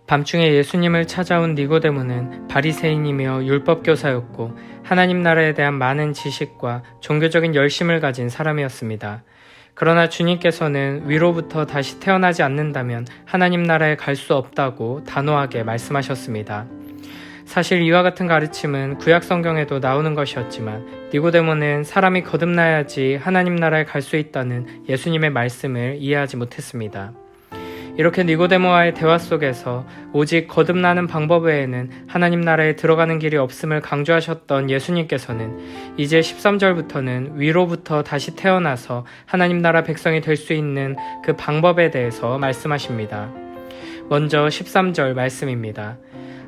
밤중에 예수님을 찾아온 니고데모는 바리새인이며 율법교사였고 하나님 나라에 대한 많은 지식과 종교적인 열심을 가진 사람이었습니다. 그러나 주님께서는 위로부터 다시 태어나지 않는다면 하나님 나라에 갈 수 없다고 단호하게 말씀하셨습니다. 사실 이와 같은 가르침은 구약 성경에도 나오는 것이었지만 니고데모는 사람이 거듭나야지 하나님 나라에 갈 수 있다는 예수님의 말씀을 이해하지 못했습니다. 이렇게 니고데모와의 대화 속에서 오직 거듭나는 방법 외에는 하나님 나라에 들어가는 길이 없음을 강조하셨던 예수님께서는 이제 13절부터는 위로부터 다시 태어나서 하나님 나라 백성이 될 수 있는 그 방법에 대해서 말씀하십니다. 먼저 13절 말씀입니다.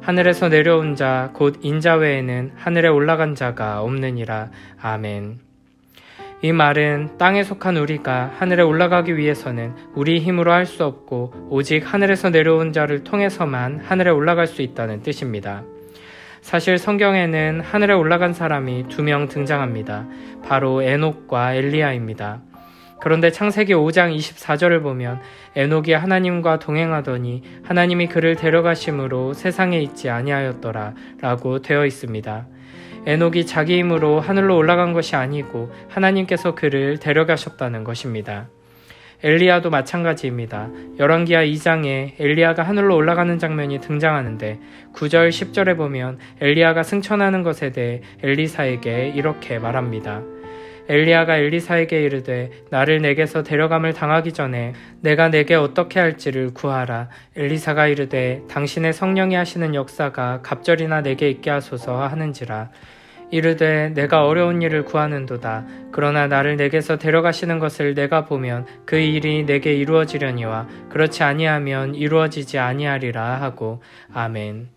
하늘에서 내려온 자 곧 인자 외에는 하늘에 올라간 자가 없느니라. 아멘. 이 말은 땅에 속한 우리가 하늘에 올라가기 위해서는 우리 힘으로 할 수 없고 오직 하늘에서 내려온 자를 통해서만 하늘에 올라갈 수 있다는 뜻입니다. 사실 성경에는 하늘에 올라간 사람이 2명 등장합니다. 바로 에녹과 엘리야입니다. 그런데 창세기 5장 24절을 보면 에녹이 하나님과 동행하더니 하나님이 그를 데려가심으로 세상에 있지 아니하였더라 라고 되어 있습니다. 에녹이 자기 힘으로 하늘로 올라간 것이 아니고 하나님께서 그를 데려가셨다는 것입니다. 엘리야도 마찬가지입니다. 열왕기하 2장에 엘리야가 하늘로 올라가는 장면이 등장하는데 9절 10절에 보면 엘리야가 승천하는 것에 대해 엘리사에게 이렇게 말합니다. 엘리야가 엘리사에게 이르되 나를 내게서 데려감을 당하기 전에 내가 내게 어떻게 할지를 구하라. 엘리사가 이르되 당신의 성령이 하시는 역사가 갑절이나 내게 있게 하소서 하는지라. 이르되 내가 어려운 일을 구하는도다. 그러나 나를 내게서 데려가시는 것을 내가 보면 그 일이 내게 이루어지려니와 그렇지 아니하면 이루어지지 아니하리라 하고. 아멘.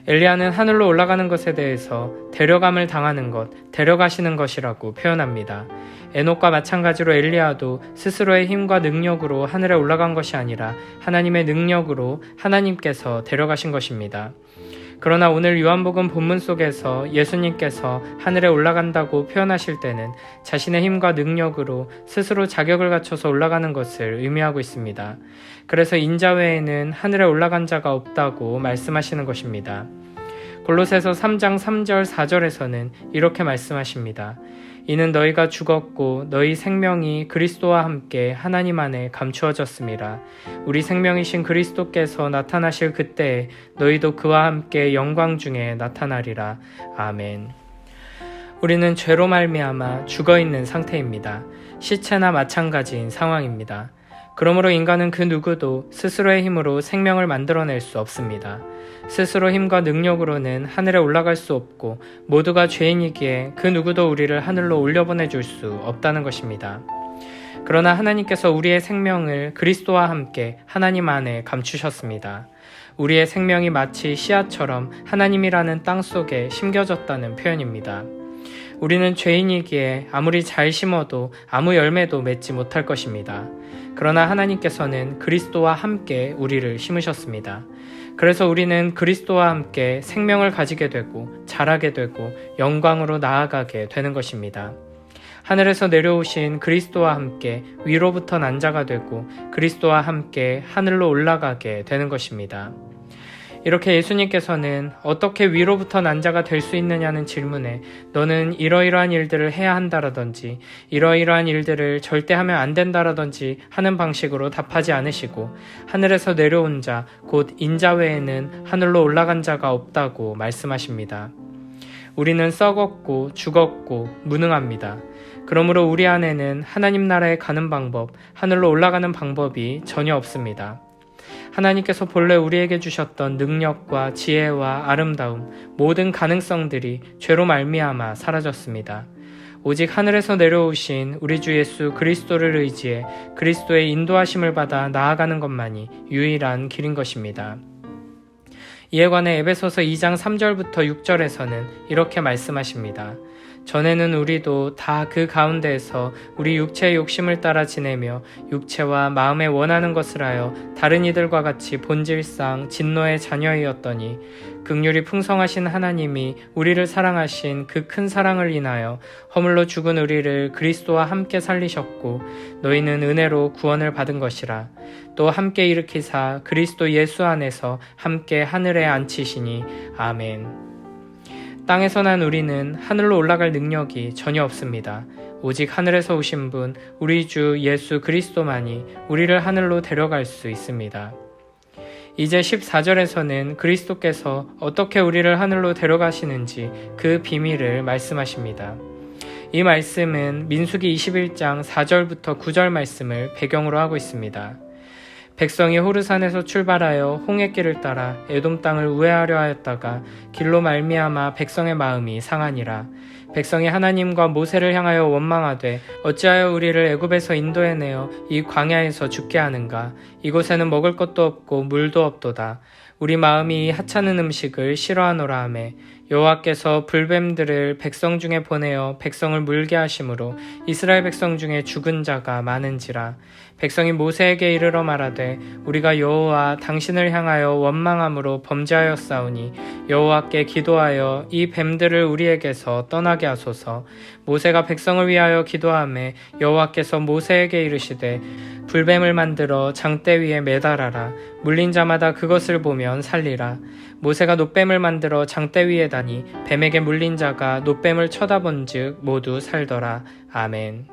엘리야는 하늘로 올라가는 것에 대해서 데려감을 당하는 것, 데려가시는 것이라고 표현합니다. 에녹과 마찬가지로 엘리야도 스스로의 힘과 능력으로 하늘에 올라간 것이 아니라 하나님의 능력으로 하나님께서 데려가신 것입니다. 그러나 오늘 요한복음 본문 속에서 예수님께서 하늘에 올라간다고 표현하실 때는 자신의 힘과 능력으로 스스로 자격을 갖춰서 올라가는 것을 의미하고 있습니다. 그래서 인자 외에는 하늘에 올라간 자가 없다고 말씀하시는 것입니다. 골로새서 3장 3절 4절에서는 이렇게 말씀하십니다. 이는 너희가 죽었고 너희 생명이 그리스도와 함께 하나님 안에 감추어졌음이라. 우리 생명이신 그리스도께서 나타나실 그때에 너희도 그와 함께 영광 중에 나타나리라. 아멘. 우리는 죄로 말미암아 죽어있는 상태입니다. 시체나 마찬가지인 상황입니다. 그러므로 인간은 그 누구도 스스로의 힘으로 생명을 만들어낼 수 없습니다. 스스로 힘과 능력으로는 하늘에 올라갈 수 없고 모두가 죄인이기에 그 누구도 우리를 하늘로 올려보내줄 수 없다는 것입니다. 그러나 하나님께서 우리의 생명을 그리스도와 함께 하나님 안에 감추셨습니다. 우리의 생명이 마치 씨앗처럼 하나님이라는 땅 속에 심겨졌다는 표현입니다. 우리는 죄인이기에 아무리 잘 심어도 아무 열매도 맺지 못할 것입니다. 그러나 하나님께서는 그리스도와 함께 우리를 심으셨습니다. 그래서 우리는 그리스도와 함께 생명을 가지게 되고 자라게 되고 영광으로 나아가게 되는 것입니다. 하늘에서 내려오신 그리스도와 함께 위로부터 난 자가 되고 그리스도와 함께 하늘로 올라가게 되는 것입니다. 이렇게 예수님께서는 어떻게 위로부터 난 자가 될 수 있느냐는 질문에 너는 이러이러한 일들을 해야 한다라든지 이러이러한 일들을 절대 하면 안 된다라든지 하는 방식으로 답하지 않으시고 하늘에서 내려온 자, 곧 인자 외에는 하늘로 올라간 자가 없다고 말씀하십니다. 우리는 썩었고 죽었고 무능합니다. 그러므로 우리 안에는 하나님 나라에 가는 방법, 하늘로 올라가는 방법이 전혀 없습니다. 하나님께서 본래 우리에게 주셨던 능력과 지혜와 아름다움, 모든 가능성들이 죄로 말미암아 사라졌습니다. 오직 하늘에서 내려오신 우리 주 예수 그리스도를 의지해 그리스도의 인도하심을 받아 나아가는 것만이 유일한 길인 것입니다. 이에 관해 에베소서 2장 3절부터 6절에서는 이렇게 말씀하십니다. 전에는 우리도 다 그 가운데에서 우리 육체의 욕심을 따라 지내며 육체와 마음에 원하는 것을 하여 다른 이들과 같이 본질상 진노의 자녀이었더니 긍휼이 풍성하신 하나님이 우리를 사랑하신 그 큰 사랑을 인하여 허물로 죽은 우리를 그리스도와 함께 살리셨고 너희는 은혜로 구원을 받은 것이라. 또 함께 일으키사 그리스도 예수 안에서 함께 하늘에 앉히시니 아멘. 땅에서 난 우리는 하늘로 올라갈 능력이 전혀 없습니다. 오직 하늘에서 오신 분, 우리 주 예수 그리스도만이 우리를 하늘로 데려갈 수 있습니다. 이제 14절에서는 그리스도께서 어떻게 우리를 하늘로 데려가시는지 그 비밀을 말씀하십니다. 이 말씀은 민수기 21장 4절부터 9절 말씀을 배경으로 하고 있습니다. 백성이 호르산에서 출발하여 홍해길을 따라 에돔 땅을 우회하려 하였다가 길로 말미암아 백성의 마음이 상하니라. 백성이 하나님과 모세를 향하여 원망하되 어찌하여 우리를 애굽에서 인도해내어 이 광야에서 죽게 하는가. 이곳에는 먹을 것도 없고 물도 없도다. 우리 마음이 이 하찮은 음식을 싫어하노라 하매 여호와께서 불뱀들을 백성 중에 보내어 백성을 물게 하심으로 이스라엘 백성 중에 죽은 자가 많은지라. 백성이 모세에게 이르러 말하되 우리가 여호와 당신을 향하여 원망함으로 범죄하였사오니 여호와께 기도하여 이 뱀들을 우리에게서 떠나게 하소서. 모세가 백성을 위하여 기도하매 여호와께서 모세에게 이르시되 불뱀을 만들어 장대 위에 매달아라. 물린 자마다 그것을 보면 살리라. 모세가 놋뱀을 만들어 장대 위에 다니 뱀에게 물린 자가 놋뱀을 쳐다본즉 모두 살더라. 아멘.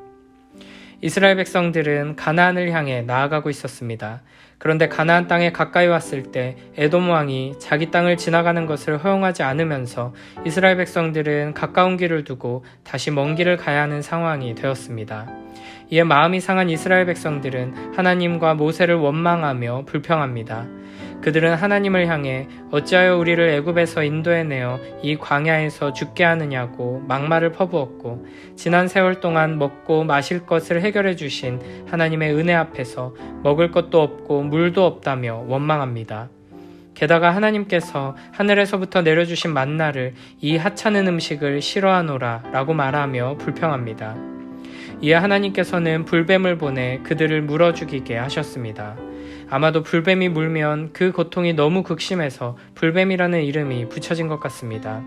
이스라엘 백성들은 가나안을 향해 나아가고 있었습니다. 그런데 가나안 땅에 가까이 왔을 때 에돔 왕이 자기 땅을 지나가는 것을 허용하지 않으면서 이스라엘 백성들은 가까운 길을 두고 다시 먼 길을 가야 하는 상황이 되었습니다. 이에 마음이 상한 이스라엘 백성들은 하나님과 모세를 원망하며 불평합니다. 그들은 하나님을 향해 어찌하여 우리를 애굽에서 인도해내어 이 광야에서 죽게 하느냐고 막말을 퍼부었고 지난 세월 동안 먹고 마실 것을 해결해 주신 하나님의 은혜 앞에서 먹을 것도 없고 물도 없다며 원망합니다. 게다가 하나님께서 하늘에서부터 내려주신 만나를 이 하찮은 음식을 싫어하노라 라고 말하며 불평합니다. 이에 하나님께서는 불뱀을 보내 그들을 물어 죽이게 하셨습니다. 아마도 불뱀이 물면 그 고통이 너무 극심해서 불뱀이라는 이름이 붙여진 것 같습니다.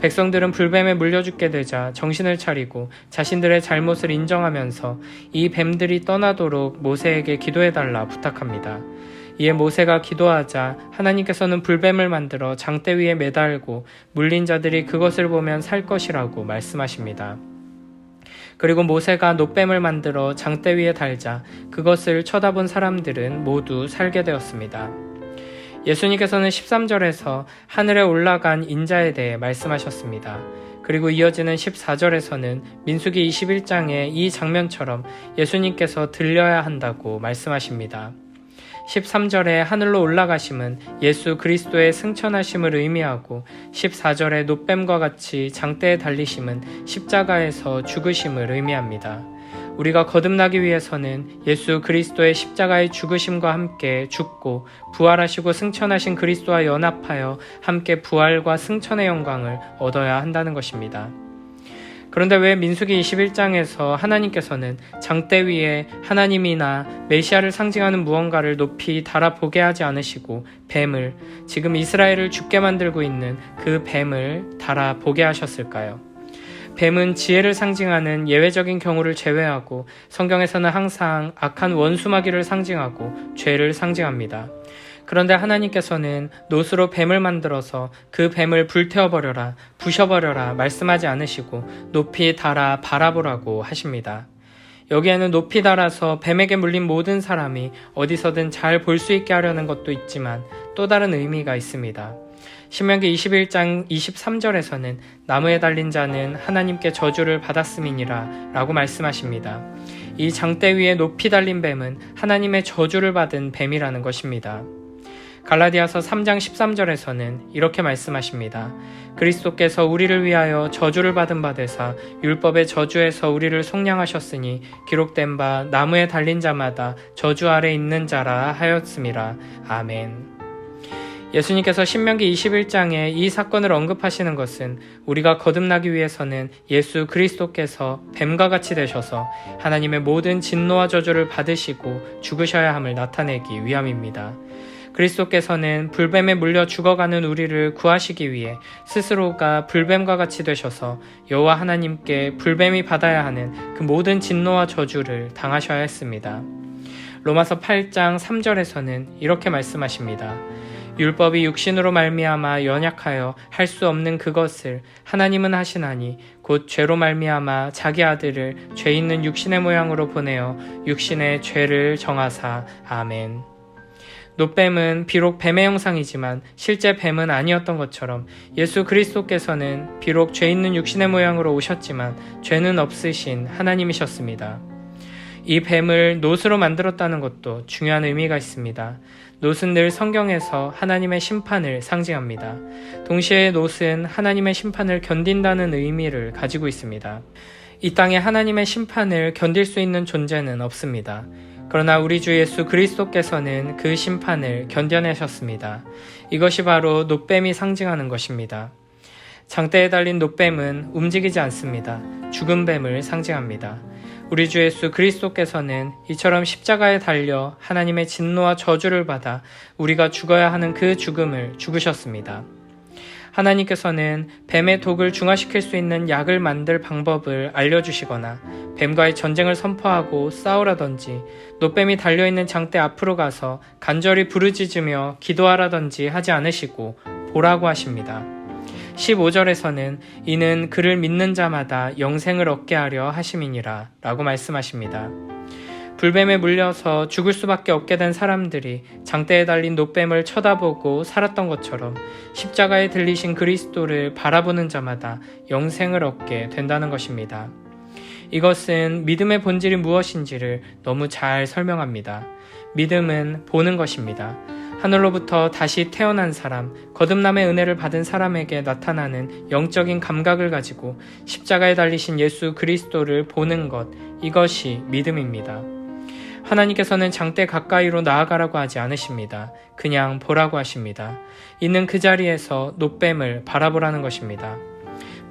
백성들은 불뱀에 물려 죽게 되자 정신을 차리고 자신들의 잘못을 인정하면서 이 뱀들이 떠나도록 모세에게 기도해달라 부탁합니다. 이에 모세가 기도하자 하나님께서는 불뱀을 만들어 장대 위에 매달고 물린 자들이 그것을 보면 살 것이라고 말씀하십니다. 그리고 모세가 놋뱀을 만들어 장대 위에 달자 그것을 쳐다본 사람들은 모두 살게 되었습니다. 예수님께서는 13절에서 하늘에 올라간 인자에 대해 말씀하셨습니다. 그리고 이어지는 14절에서는 민수기 21장의 이 장면처럼 예수님께서 들려야 한다고 말씀하십니다. 13절에 하늘로 올라가심은 예수 그리스도의 승천하심을 의미하고 14절에 놋뱀과 같이 장대에 달리심은 십자가에서 죽으심을 의미합니다. 우리가 거듭나기 위해서는 예수 그리스도의 십자가의 죽으심과 함께 죽고 부활하시고 승천하신 그리스도와 연합하여 함께 부활과 승천의 영광을 얻어야 한다는 것입니다. 그런데 왜 민수기 21장에서 하나님께서는 장대 위에 하나님이나 메시아를 상징하는 무언가를 높이 달아보게 하지 않으시고 뱀을, 지금 이스라엘을 죽게 만들고 있는 그 뱀을 달아보게 하셨을까요? 뱀은 지혜를 상징하는 예외적인 경우를 제외하고 성경에서는 항상 악한 원수마귀를 상징하고 죄를 상징합니다. 그런데 하나님께서는 놋으로 뱀을 만들어서 그 뱀을 불태워버려라, 부셔버려라 말씀하지 않으시고 높이 달아 바라보라고 하십니다. 여기에는 높이 달아서 뱀에게 물린 모든 사람이 어디서든 잘 볼 수 있게 하려는 것도 있지만 또 다른 의미가 있습니다. 신명기 21장 23절에서는 나무에 달린 자는 하나님께 저주를 받았음이니라 라고 말씀하십니다. 이 장대 위에 높이 달린 뱀은 하나님의 저주를 받은 뱀이라는 것입니다. 갈라디아서 3장 13절에서는 이렇게 말씀하십니다. 그리스도께서 우리를 위하여 저주를 받은 바 되사 율법의 저주에서 우리를 속량하셨으니 기록된 바 나무에 달린 자마다 저주 아래 있는 자라 하였음이라. 아멘. 예수님께서 신명기 21장에 이 사건을 언급하시는 것은 우리가 거듭나기 위해서는 예수 그리스도께서 뱀과 같이 되셔서 하나님의 모든 진노와 저주를 받으시고 죽으셔야 함을 나타내기 위함입니다. 그리스도께서는 불뱀에 물려 죽어가는 우리를 구하시기 위해 스스로가 불뱀과 같이 되셔서 여호와 하나님께 불뱀이 받아야 하는 그 모든 진노와 저주를 당하셔야 했습니다. 로마서 8장 3절에서는 이렇게 말씀하십니다. 율법이 육신으로 말미암아 연약하여 할 수 없는 그것을 하나님은 하시나니 곧 죄로 말미암아 자기 아들을 죄 있는 육신의 모양으로 보내어 육신의 죄를 정하사. 아멘. 노뱀은 비록 뱀의 형상이지만 실제 뱀은 아니었던 것처럼 예수 그리스도께서는 비록 죄 있는 육신의 모양으로 오셨지만 죄는 없으신 하나님이셨습니다. 이 뱀을 놋으로 만들었다는 것도 중요한 의미가 있습니다. 놋은 늘 성경에서 하나님의 심판을 상징합니다. 동시에 놋은 하나님의 심판을 견딘다는 의미를 가지고 있습니다. 이 땅에 하나님의 심판을 견딜 수 있는 존재는 없습니다. 그러나 우리 주 예수 그리스도께서는 그 심판을 견뎌내셨습니다. 이것이 바로 놋뱀이 상징하는 것입니다. 장대에 달린 놋뱀은 움직이지 않습니다. 죽은 뱀을 상징합니다. 우리 주 예수 그리스도께서는 이처럼 십자가에 달려 하나님의 진노와 저주를 받아 우리가 죽어야 하는 그 죽음을 죽으셨습니다. 하나님께서는 뱀의 독을 중화시킬 수 있는 약을 만들 방법을 알려주시거나 뱀과의 전쟁을 선포하고 싸우라든지 놋뱀이 달려있는 장대 앞으로 가서 간절히 부르짖으며 기도하라든지 하지 않으시고 보라고 하십니다. 15절에서는 이는 그를 믿는 자마다 영생을 얻게 하려 하심이니라 라고 말씀하십니다. 불뱀에 물려서 죽을 수밖에 없게 된 사람들이 장대에 달린 놋뱀을 쳐다보고 살았던 것처럼 십자가에 들리신 그리스도를 바라보는 자마다 영생을 얻게 된다는 것입니다. 이것은 믿음의 본질이 무엇인지를 너무 잘 설명합니다. 믿음은 보는 것입니다. 하늘로부터 다시 태어난 사람, 거듭남의 은혜를 받은 사람에게 나타나는 영적인 감각을 가지고 십자가에 달리신 예수 그리스도를 보는 것, 이것이 믿음입니다. 하나님께서는 장대 가까이로 나아가라고 하지 않으십니다. 그냥 보라고 하십니다. 있는 그 자리에서 놋뱀을 바라보라는 것입니다.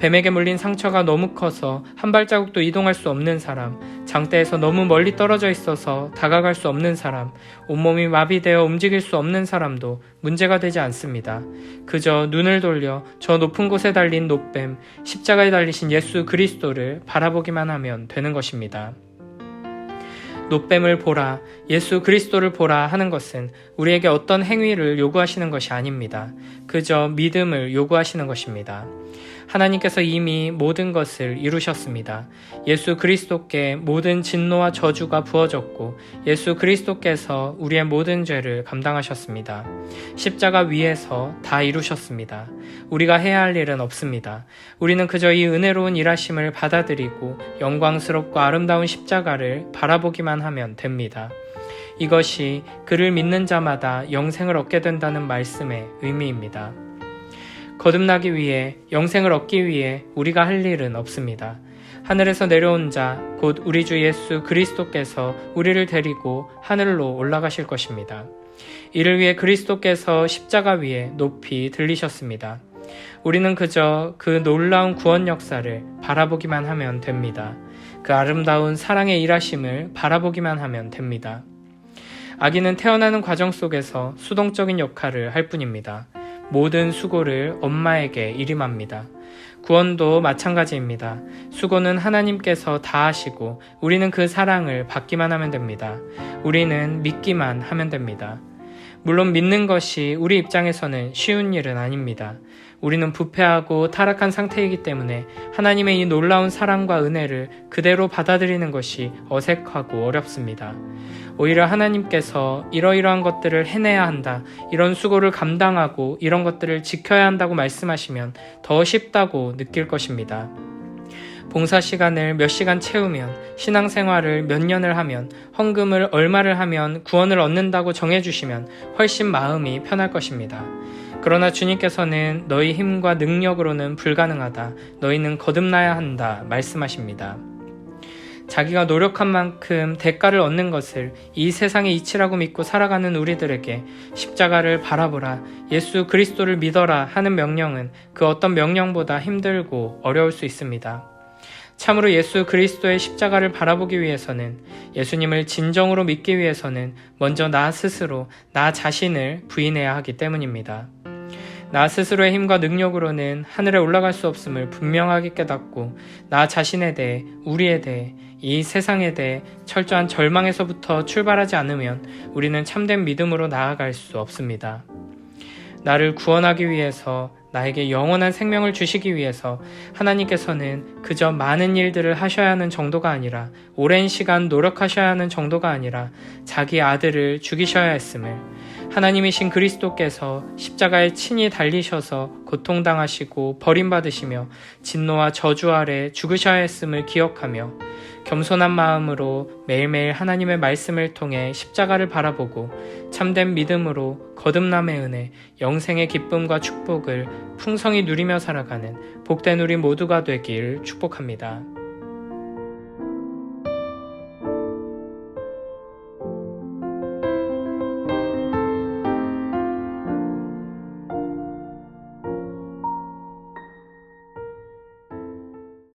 뱀에게 물린 상처가 너무 커서 한 발자국도 이동할 수 없는 사람, 장대에서 너무 멀리 떨어져 있어서 다가갈 수 없는 사람, 온몸이 마비되어 움직일 수 없는 사람도 문제가 되지 않습니다. 그저 눈을 돌려 저 높은 곳에 달린 놋뱀, 십자가에 달리신 예수 그리스도를 바라보기만 하면 되는 것입니다. 놋뱀을 보라, 예수 그리스도를 보라 하는 것은 우리에게 어떤 행위를 요구하시는 것이 아닙니다. 그저 믿음을 요구하시는 것입니다. 하나님께서 이미 모든 것을 이루셨습니다. 예수 그리스도께 모든 진노와 저주가 부어졌고 예수 그리스도께서 우리의 모든 죄를 감당하셨습니다. 십자가 위에서 다 이루셨습니다. 우리가 해야 할 일은 없습니다. 우리는 그저 이 은혜로운 일하심을 받아들이고 영광스럽고 아름다운 십자가를 바라보기만 하면 됩니다. 이것이 그를 믿는 자마다 영생을 얻게 된다는 말씀의 의미입니다. 거듭나기 위해, 영생을 얻기 위해 우리가 할 일은 없습니다. 하늘에서 내려온 자, 곧 우리 주 예수 그리스도께서 우리를 데리고 하늘로 올라가실 것입니다. 이를 위해 그리스도께서 십자가 위에 높이 들리셨습니다. 우리는 그저 그 놀라운 구원 역사를 바라보기만 하면 됩니다. 그 아름다운 사랑의 일하심을 바라보기만 하면 됩니다. 아기는 태어나는 과정 속에서 수동적인 역할을 할 뿐입니다. 모든 수고를 엄마에게 일임합니다. 구원도 마찬가지입니다. 수고는 하나님께서 다 하시고 우리는 그 사랑을 받기만 하면 됩니다. 우리는 믿기만 하면 됩니다. 물론 믿는 것이 우리 입장에서는 쉬운 일은 아닙니다. 우리는 부패하고 타락한 상태이기 때문에 하나님의 이 놀라운 사랑과 은혜를 그대로 받아들이는 것이 어색하고 어렵습니다. 오히려 하나님께서 이러이러한 것들을 해내야 한다, 이런 수고를 감당하고 이런 것들을 지켜야 한다고 말씀하시면 더 쉽다고 느낄 것입니다. 봉사 시간을 몇 시간 채우면, 신앙생활을 몇 년을 하면, 헌금을 얼마를 하면 구원을 얻는다고 정해주시면 훨씬 마음이 편할 것입니다. 그러나 주님께서는 너희 힘과 능력으로는 불가능하다, 너희는 거듭나야 한다 말씀하십니다. 자기가 노력한 만큼 대가를 얻는 것을 이 세상의 이치라고 믿고 살아가는 우리들에게 십자가를 바라보라, 예수 그리스도를 믿어라 하는 명령은 그 어떤 명령보다 힘들고 어려울 수 있습니다. 참으로 예수 그리스도의 십자가를 바라보기 위해서는, 예수님을 진정으로 믿기 위해서는 먼저 나 스스로, 나 자신을 부인해야 하기 때문입니다. 나 스스로의 힘과 능력으로는 하늘에 올라갈 수 없음을 분명하게 깨닫고, 나 자신에 대해, 우리에 대해, 이 세상에 대해 철저한 절망에서부터 출발하지 않으면 우리는 참된 믿음으로 나아갈 수 없습니다. 나를 구원하기 위해서, 나에게 영원한 생명을 주시기 위해서 하나님께서는 그저 많은 일들을 하셔야 하는 정도가 아니라, 오랜 시간 노력하셔야 하는 정도가 아니라 자기 아들을 죽이셔야 했음을, 하나님이신 그리스도께서 십자가에 친히 달리셔서 고통당하시고 버림받으시며 진노와 저주 아래 죽으셔야 했음을 기억하며 겸손한 마음으로 매일매일 하나님의 말씀을 통해 십자가를 바라보고 참된 믿음으로 거듭남의 은혜, 영생의 기쁨과 축복을 풍성히 누리며 살아가는 복된 우리 모두가 되길 축복합니다.